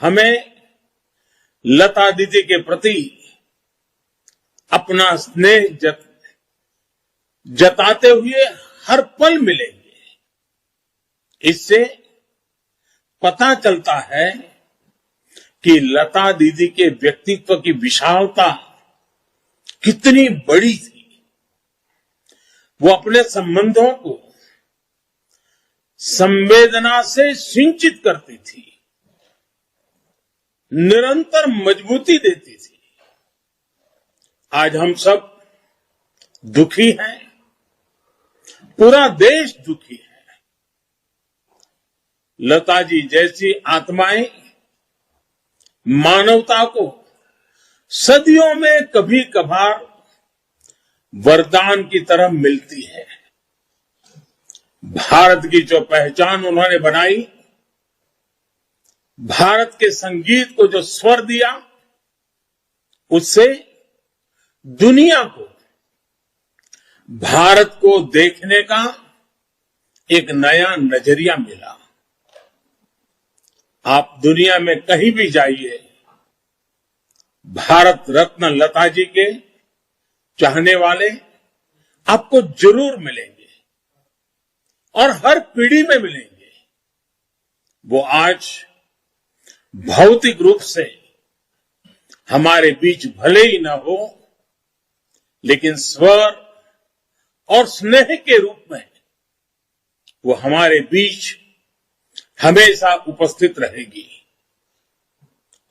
हमें लता दीदी के प्रति अपना स्नेह जताते हुए हर पल मिलेंगे। इससे पता चलता है कि लता दीदी के व्यक्तित्व की विशालता कितनी बड़ी थी। वो अपने संबंधों को संवेदना से सिंचित करती थी, निरंतर मजबूती देती थी। आज हम सब दुखी हैं, पूरा देश दुखी है। लता जी जैसी आत्माएं मानवता को सदियों में कभी कभार वरदान की तरह मिलती है। भारत की जो पहचान उन्होंने बनाई, भारत के संगीत को जो स्वर दिया, उससे दुनिया को भारत को देखने का एक नया नजरिया मिला। आप दुनिया में कहीं भी जाइए, भारत रत्न लता जी के चाहने वाले आपको जरूर मिलेंगे और हर पीढ़ी में मिलेंगे। वो आज भौतिक रूप से हमारे बीच भले ही न हो, लेकिन स्वर और स्नेह के रूप में वो हमारे बीच हमेशा उपस्थित रहेगी।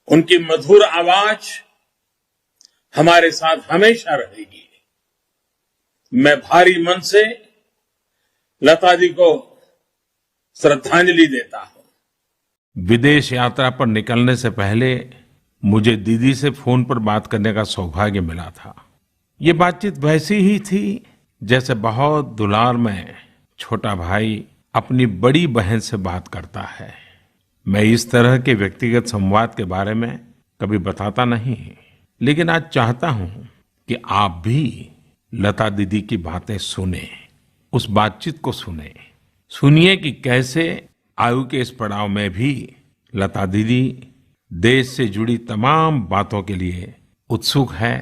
उनकी मधुर आवाज हमारे साथ हमेशा रहेगी। मैं भारी मन से लता जी को श्रद्धांजलि देता हूं। विदेश यात्रा पर निकलने से पहले मुझे दीदी से फोन पर बात करने का सौभाग्य मिला था। ये बातचीत वैसी ही थी जैसे बहुत दुलार में छोटा भाई अपनी बड़ी बहन से बात करता है। मैं इस तरह के व्यक्तिगत संवाद के बारे में कभी बताता नहीं, लेकिन आज चाहता हूं कि आप भी लता दीदी की बातें सुने, उस बातचीत को सुने। सुनिए कि कैसे आयु के इस पड़ाव में भी लता दीदी देश से जुड़ी तमाम बातों के लिए उत्सुक है,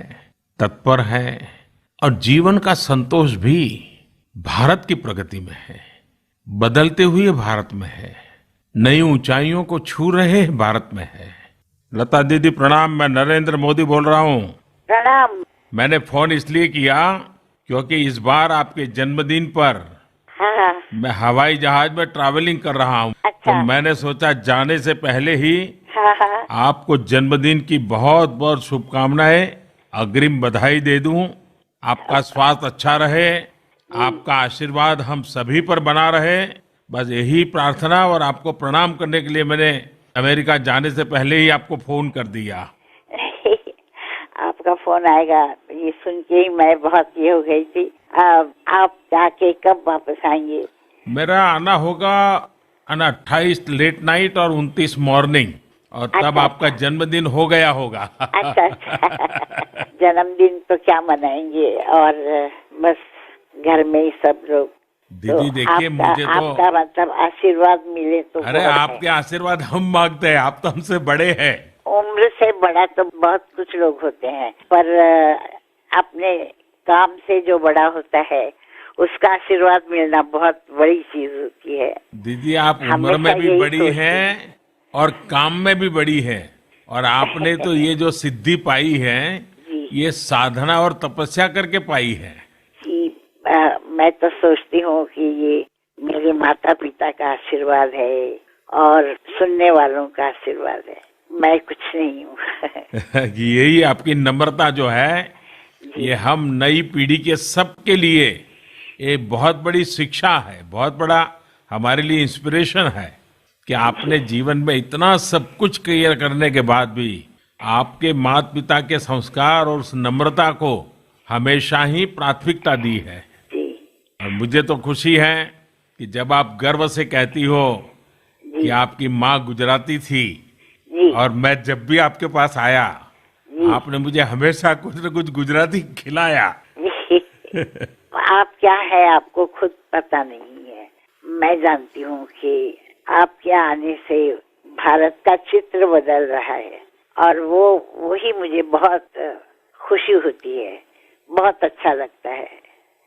तत्पर है और जीवन का संतोष भी भारत की प्रगति में है, बदलते हुए भारत में है, नई ऊंचाइयों को छू रहे भारत में है। लता दीदी प्रणाम, मैं नरेंद्र मोदी बोल रहा हूँ। प्रणाम। मैंने फोन इसलिए किया क्योंकि इस बार आपके जन्मदिन पर हाँ। मैं हवाई जहाज में ट्रैवलिंग कर रहा हूँ। अच्छा। तो मैंने सोचा जाने से पहले ही हाँ। आपको जन्मदिन की बहुत बहुत शुभकामनाएं, अग्रिम बधाई दे दूं। आपका स्वास्थ्य अच्छा रहे, आपका आशीर्वाद हम सभी पर बना रहे, बस यही प्रार्थना। और आपको प्रणाम करने के लिए मैंने अमेरिका जाने से पहले ही आपको फोन कर दिया। आपका फोन आएगा ये सुन के ही मैं बहुत ये हो गई थी। आप जाके कब वापस आएंगे? मेरा आना होगा 28 लेट नाइट और 29 मॉर्निंग, और तब अच्छा, आपका जन्मदिन हो गया होगा। अच्छा। जन्मदिन तो क्या मनाएंगे, और बस घर में ही सब लोग। दीदी देखिए, मुझे तो आपका मतलब आशीर्वाद मिले तो अरे आपके आशीर्वाद हम मांगते हैं, आप तो हमसे बड़े हैं। उम्र से बड़ा तो बहुत कुछ लोग होते हैं, पर अपने काम से जो बड़ा होता है उसका आशीर्वाद मिलना बहुत बड़ी चीज होती है। दीदी आप उम्र में भी बड़ी हैं और काम में भी बड़ी है, और आपने तो ये जो सिद्धि पाई है ये साधना और तपस्या करके पाई है। जी, मैं तो सोचती हूँ कि ये मेरे माता पिता का आशीर्वाद है और सुनने वालों का आशीर्वाद है, मैं कुछ नहीं हूँ। यही आपकी नम्रता जो है, ये हम नई पीढ़ी के सबके लिए एक बहुत बड़ी शिक्षा है, बहुत बड़ा हमारे लिए इंस्पिरेशन है कि आपने जीवन में इतना सब कुछ क्लियर करने के बाद भी आपके माता पिता के संस्कार और उस नम्रता को हमेशा ही प्राथमिकता दी है। और मुझे तो खुशी है कि जब आप गर्व से कहती हो कि आपकी माँ गुजराती थी, और मैं जब भी आपके पास आया आपने मुझे हमेशा कुछ न कुछ गुजराती खिलाया। आप क्या है आपको खुद पता नहीं है। मैं जानती हूँ कि आपके आने से भारत का चित्र बदल रहा है और वही मुझे बहुत खुशी होती है, बहुत अच्छा लगता है।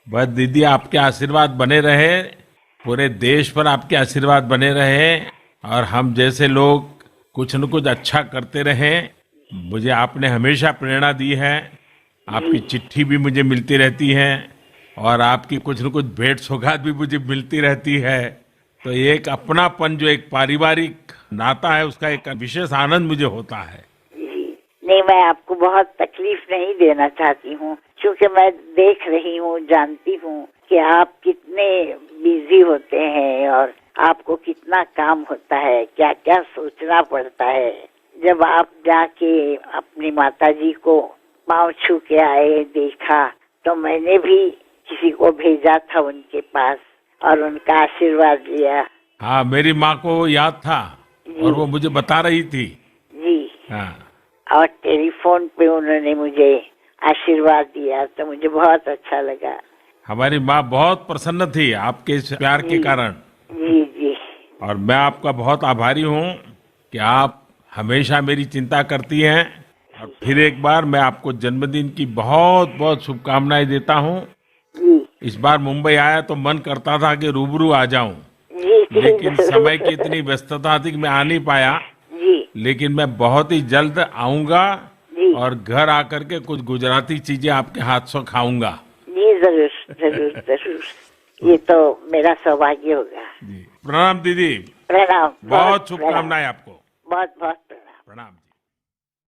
बस दीदी आपके आशीर्वाद बने रहे, पूरे देश पर आपके आशीर्वाद बने रहे और हम जैसे लोग कुछ न कुछ अच्छा करते रहे। मुझे आपने हमेशा प्रेरणा दी है, आपकी चिट्ठी भी मुझे मिलती रहती है और आपकी कुछ न कुछ भेंट सौगात भी मुझे मिलती रहती है। तो एक अपनापन जो एक पारिवारिक नाता है उसका एक विशेष आनंद मुझे होता है। नहीं, मैं आपको बहुत तकलीफ नहीं देना चाहती हूँ क्योंकि मैं देख रही हूँ, जानती हूँ कि आप कितने बिजी होते हैं और आपको कितना काम होता है, क्या क्या सोचना पड़ता है। जब आप जाके अपनी माताजी को पाँव छू के आए, देखा, तो मैंने भी किसी को भेजा था उनके पास और उनका आशीर्वाद लिया। हाँ, मेरी माँ को याद था और वो मुझे बता रही थी। जी हाँ, और टेलीफोन पे उन्होंने मुझे आशीर्वाद दिया तो मुझे बहुत अच्छा लगा। हमारी माँ बहुत प्रसन्न थी आपके इस प्यार के कारण। जी जी। और मैं आपका बहुत आभारी हूँ कि आप हमेशा मेरी चिंता करती हैं। और फिर एक बार मैं आपको जन्मदिन की बहुत बहुत शुभकामनाएं देता हूँ। जी इस बार मुंबई आया तो मन करता था कि रूबरू आ जाऊं, जी जी, लेकिन जरूर। समय की इतनी व्यस्तता थी कि मैं आ नहीं पाया। जी लेकिन मैं बहुत ही जल्द आऊंगा जी और घर आकर के कुछ गुजराती चीजें आपके हाथ से खाऊंगा। जी, जरूर जरूर जरूर, ये तो मेरा सौभाग्य होगा। जी, प्रणाम दीदी। प्रणाम। बहुत शुभकामनाएं आपको। बहुत बहुत प्रणाम। प्रणाम।